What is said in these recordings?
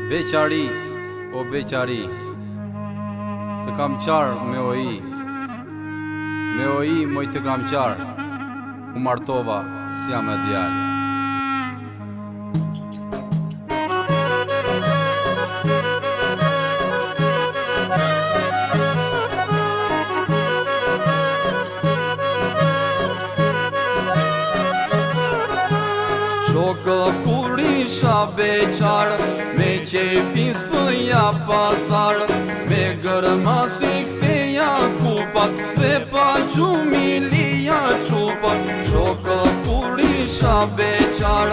Beqari, o beqari, të kam qarë me oji moj të kam qarë, u martova si jam e djallë. Shokë kur isha beqar, me qefin s'pëja pasar, me gërma si këteja kupat, dhe pa gjumilija qupat. Shokë kur isha beqar,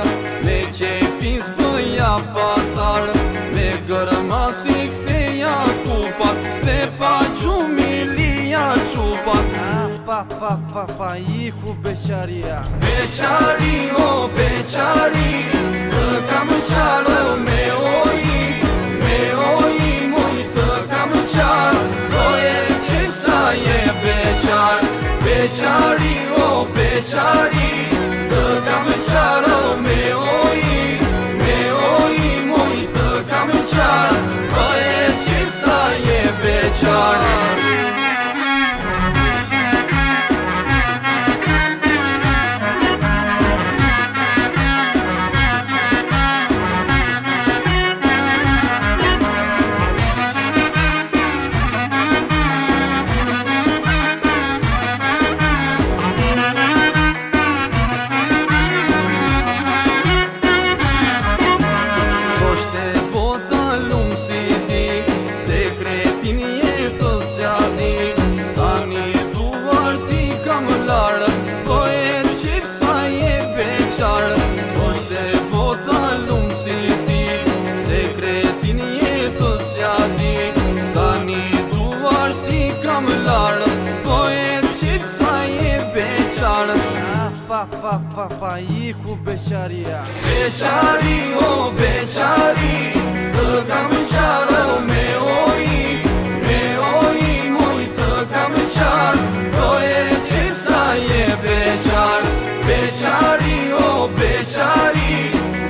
me qefin s'pëja pasar, me gërma si këteja kupat, dhe pa gjumilija qupat. Pa, iku beqaria. Beqari, o beqari, të kam qarë me oji moj të kam qarë, do e qesa je beqar. Beqari, o beqari, të kam qarë me oji moj të kam qarë, do e qesa je beqar. Pa, iku beqaria. Beqari, o beqari, të kam qarë me oji moj të kam qarë, do e qesa je beqar. Beqari, o beqari,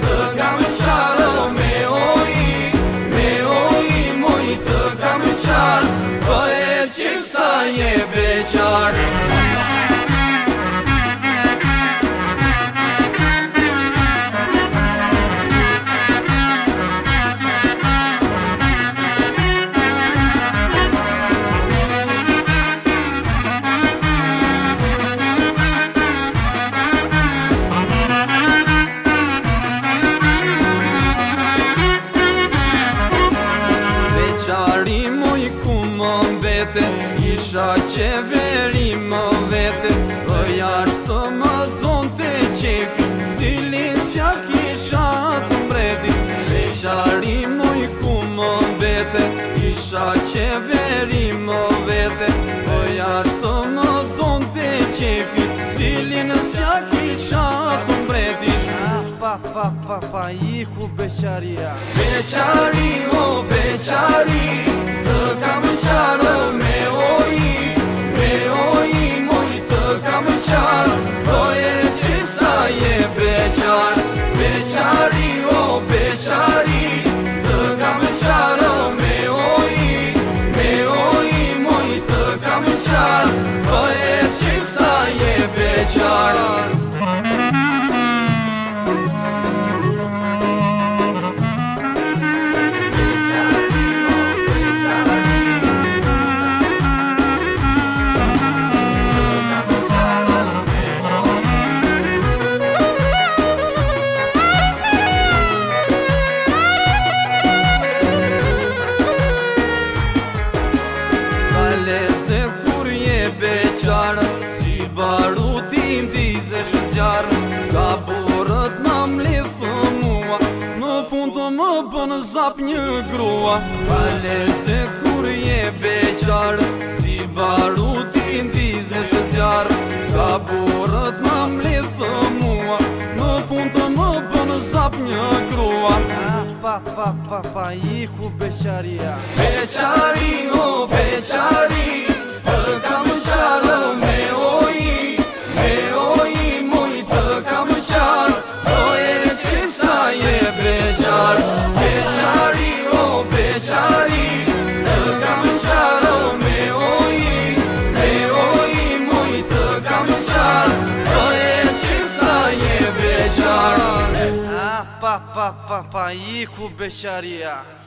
të kam qarë me oji moj të kam qarë, do e qesa je beqar. Isha qeveri më vete, dhe jashtë më thonë të qefi, cilin s'ja kisha së mbreti. Beqari moj ku më vete, isha qeveri më vete, dhe jashtë më thonë të qefi, cilin s'ja kisha së mbreti. Pa, iku beqaria. Beqari, o beqari, të kam qarë me oji moj të kam qarë, do e qesa je beqar. Beqari, o beqari, të kam qarë me oji moj të kam qarë, do e qesa je beqar. Si barutin dizesh zjarë, s'ka borët më mlithë mua, në fund të më bënë zap një grua. Kale se kur je beqar, si barutin dizesh zjarë, s'ka borët më mlithë mua, në fund të më bënë zap një grua. Pa, iku beqaria. Beqari, o beqari, të kam qarë me oji moj të kam qarë, do e qesa je beqar. Beqari, pa, iku beqaria.